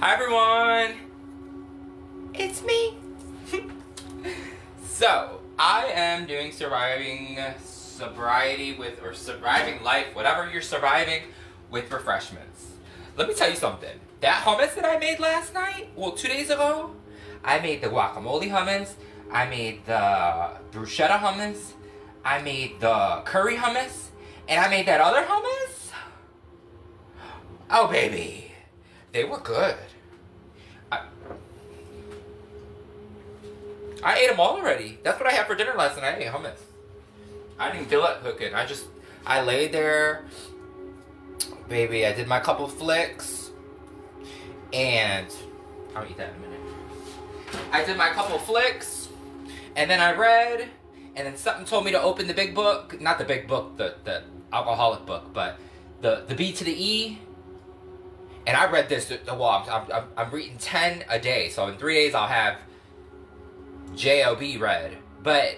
Hi everyone, it's me. So, I am doing surviving life, whatever you're surviving with refreshments. Let me tell you something. That hummus that I made last night, well 2 days ago, I made the guacamole hummus, I made the bruschetta hummus, I made the curry hummus, and I made that other hummus. Oh baby, they were good. I ate them all already. That's what I had for dinner last night. I ate hummus. I didn't feel like cooking. I laid there. Baby, I did my couple flicks. And I'll eat that in a minute. I did my couple flicks. And then I read. And then something told me to open the big book. Not the big book, the alcoholic book, but the B to the E. And I read this. Well, I'm reading 10 a day. So in 3 days I'll have JOB read. But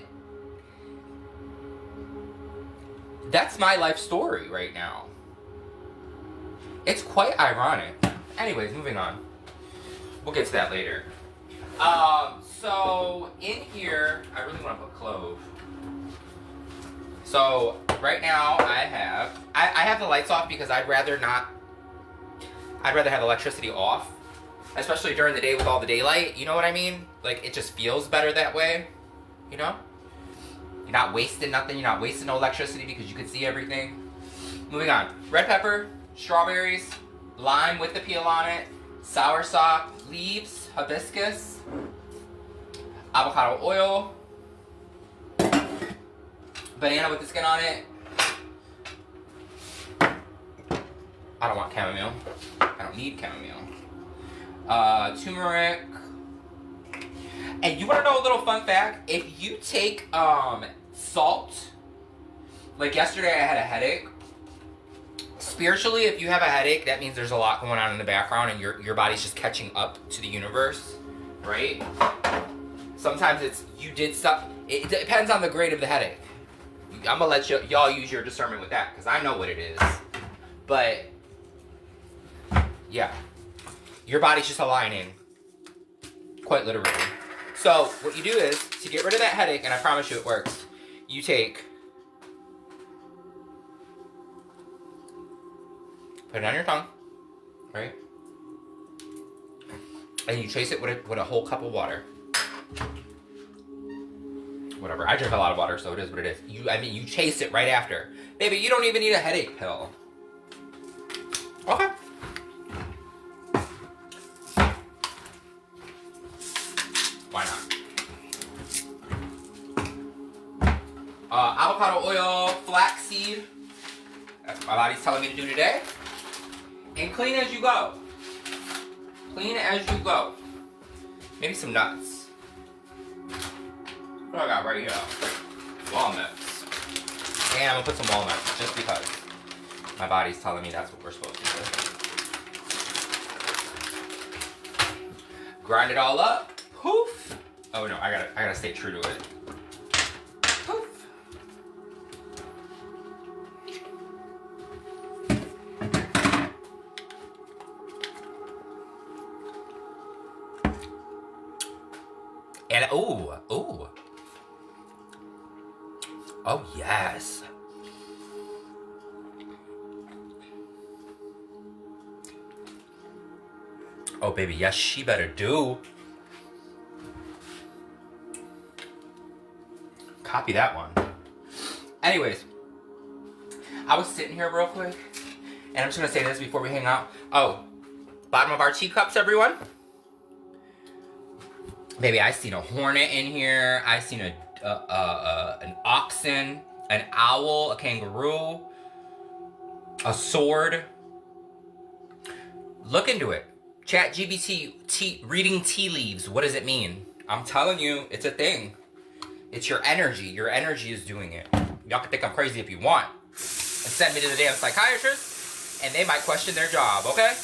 that's my life story right now. It's quite ironic. Anyways, moving on. We'll get to that later. So in here, I really want to put clove. So right now I have the lights off because I'd rather have electricity off, especially during the day with all the daylight. You know what I mean? Like, it just feels better that way, you know? You're not wasting nothing. You're not wasting no electricity because you can see everything. Moving on. Red pepper, strawberries, lime with the peel on it, soursop, leaves, hibiscus, avocado oil, banana with the skin on it. I don't want chamomile. I don't need chamomile. Turmeric. And you want to know a little fun fact? If you take salt, like yesterday I had a headache. Spiritually, if you have a headache, that means there's a lot going on in the background and your body's just catching up to the universe, right? Sometimes it depends on the grade of the headache. I'm gonna let y'all use your discernment with that because I know what it is. But yeah, your body's just aligning, quite literally. So what you do is, to get rid of that headache, and I promise you it works, you take, put it on your tongue, right? And you chase it with a whole cup of water. Whatever, I drink a lot of water, so it is what it is. You chase it right after. Baby, you don't even need a headache pill. Okay. Why not? Avocado oil, flaxseed. That's what my body's telling me to do today. And clean as you go. Clean as you go. Maybe some nuts. What do I got right here? Walnuts. And I'm gonna put some walnuts just because my body's telling me that's what we're supposed to do. Grind it all up. Poof. Oh no, I gotta stay true to it. Poof. And ooh. Oh yes. Oh baby, yes she better do. Copy that one. Anyways, I was sitting here real quick, and I'm just gonna say this before we hang out. Oh, bottom of our teacups, everyone. Baby, I seen a hornet in here. I seen an oxen, an owl, a kangaroo, a sword. Look into it. ChatGPT reading tea leaves. What does it mean? I'm telling you, it's a thing. It's your energy. Your energy is doing it. Y'all can think I'm crazy if you want. And send me to the damn psychiatrist, and they might question their job, okay?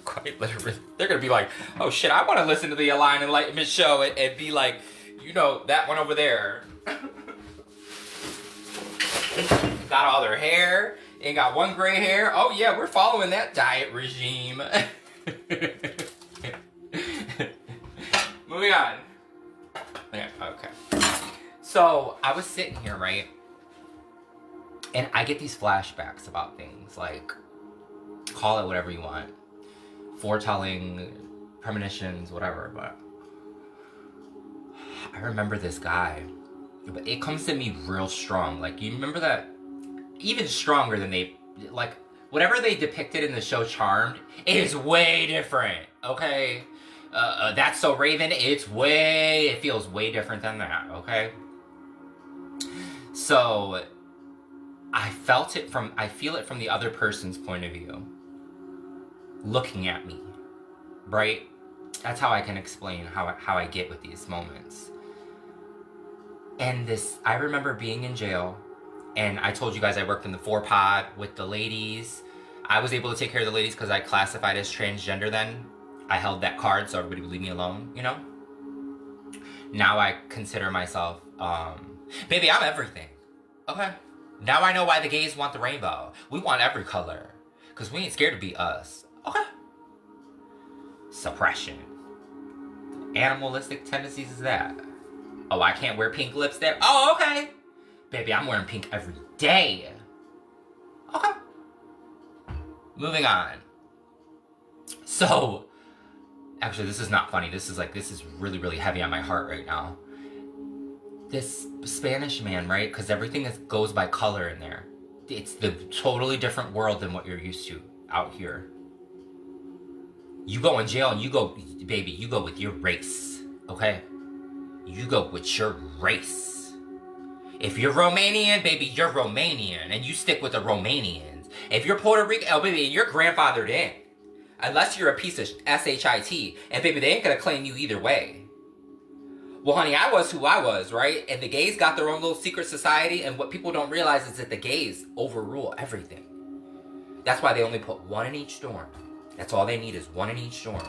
Quite literally. They're going to be like, oh shit, I want to listen to the Align Enlightenment show and be like, you know, that one over there. Got all their hair. Ain't got one gray hair. Oh yeah, we're following that diet regime. So I was sitting here, right? And I get these flashbacks about things, like, call it whatever you want. Foretelling, premonitions, whatever, but I remember this guy. But it comes to me real strong. Like, you remember that? Even stronger than they, like, whatever they depicted in the show Charmed is way different, okay? That's So Raven, it feels way different than that, okay? So, I feel it from the other person's point of view. Looking at me, right? That's how I can explain how I get with these moments. And I remember being in jail, and I told you guys I worked in the 4-pod with the ladies. I was able to take care of the ladies because I classified as transgender then. I held that card so everybody would leave me alone, you know? Now I consider myself, baby, I'm everything, okay? Now I know why the gays want the rainbow. We want every color, because we ain't scared to be us, okay? Suppression. Animalistic tendencies is that? Oh, I can't wear pink lipstick? Oh, okay. Baby, I'm wearing pink every day. Okay. Moving on. So, actually, this is not funny. This is really, really heavy on my heart right now. This Spanish man, right? Because everything goes by color in there. It's the totally different world than what you're used to out here. You go in jail and you go with your race, okay? You go with your race. If you're Romanian, baby, you're Romanian, and you stick with the Romanians. If you're Puerto Rican, oh, baby, you're grandfathered in. Unless you're a piece of SHIT, and baby, they ain't gonna claim you either way. Well, honey, I was who I was, right? And the gays got their own little secret society, and what people don't realize is that the gays overrule everything. That's why they only put one in each dorm. That's all they need is one in each dorm.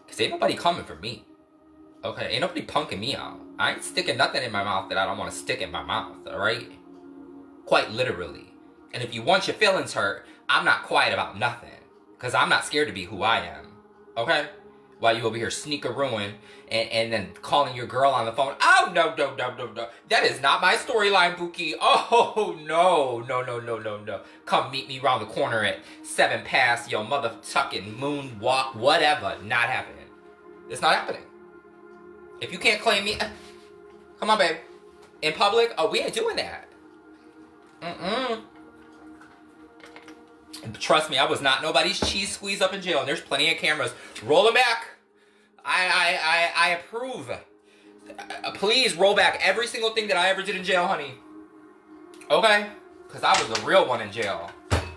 Because ain't nobody coming for me. Okay, ain't nobody punking me out. I ain't sticking nothing in my mouth that I don't want to stick in my mouth, alright? Quite literally. And if you want your feelings hurt, I'm not quiet about nothing. Because I'm not scared to be who I am. Okay? While you over here sneakerooing and then calling your girl on the phone. Oh, no. That is not my storyline, Buki. Oh, no. Come meet me around the corner at 7 past, yo, mother-tucking moonwalk, whatever. Not happening. It's not happening. If you can't claim me, come on, babe. In public, oh, we ain't doing that. Trust me, I was not nobody's cheese squeeze up in jail, and there's plenty of cameras. Roll them back. I approve. Please roll back every single thing that I ever did in jail, honey. Okay? Because I was the real one in jail.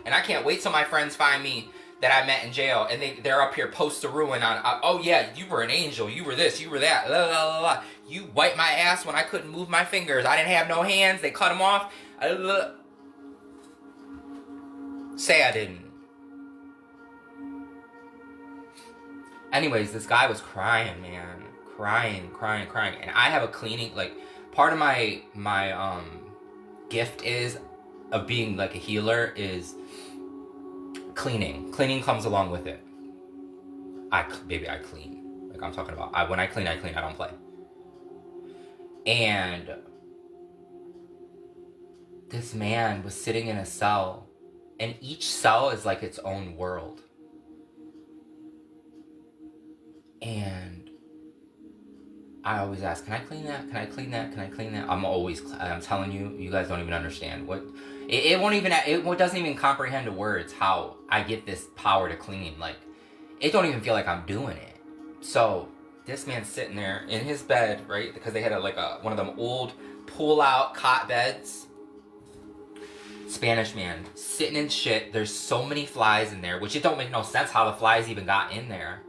And I can't wait till my friends find me that I met in jail, and they're up here post-a-ruin on, oh yeah, you were an angel, you were this, you were that, la la la la. You wiped my ass when I couldn't move my fingers. I didn't have no hands, they cut them off. Say I didn't. Anyways, this guy was crying, man. Crying. And I have a cleaning, like, part of my gift is, of being like a healer, is cleaning. Cleaning comes along with it. I clean. Like I'm talking about. When I clean, I don't play. And this man was sitting in a cell, and each cell is like its own world. And I always ask, can I clean that? Can I clean that? Can I clean that? I'm telling you, you guys don't even understand what. It doesn't even comprehend the words how I get this power to clean. Like, it don't even feel like I'm doing it. So this man's sitting there in his bed, right? Because they had one of them old pull-out cot beds. Spanish man sitting in shit. There's so many flies in there, which it don't make no sense how the flies even got in there.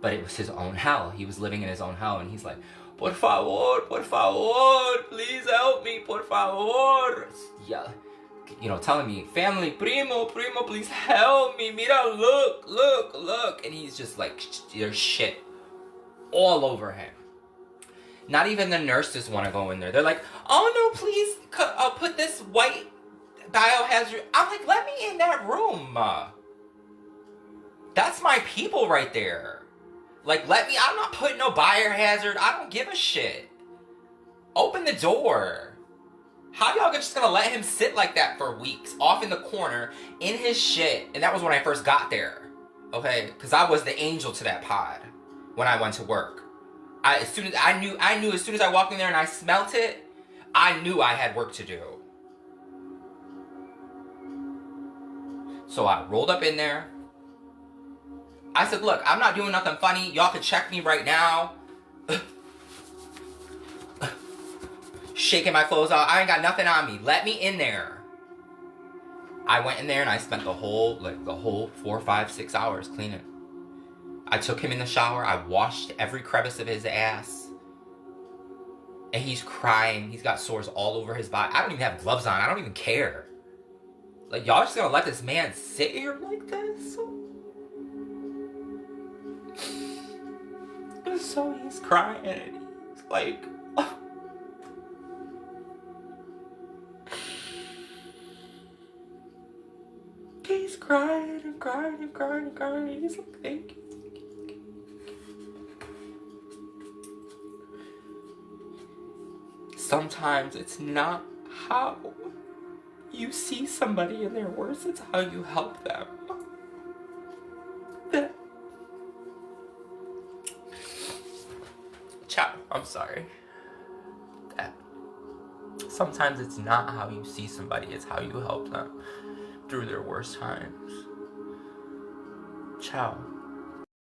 But it was his own hell. He was living in his own hell, and he's like, por favor, please help me, por favor. Yeah, telling me, family, primo, please help me. Mira, look. And he's just like, there's shit all over him. Not even the nurses want to go in there. They're like, oh no, please, I'll put this white biohazard. I'm like, let me in that room. That's my people right there. Like, I'm not putting no biohazard. I don't give a shit. Open the door. How y'all just gonna let him sit like that for weeks, off in the corner, in his shit? And that was when I first got there, okay? Because I was the angel to that pod when I went to work. I knew as soon as I walked in there and I smelt it, I knew I had work to do. So I rolled up in there. I said, look, I'm not doing nothing funny. Y'all can check me right now. Shaking my clothes off. I ain't got nothing on me. Let me in there. I went in there and I spent the whole 4, 5, 6 hours cleaning. I took him in the shower. I washed every crevice of his ass. And he's crying. He's got sores all over his body. I don't even have gloves on. I don't even care. Like, y'all just gonna let this man sit here like this? So he's crying and he's like, oh. He's crying and crying and crying and crying. He's like, thank you. Sometimes it's not how you see somebody in their worst, it's how you help them. Ciao, I'm sorry. That. Sometimes it's not how you see somebody, it's how you help them through their worst times. Ciao.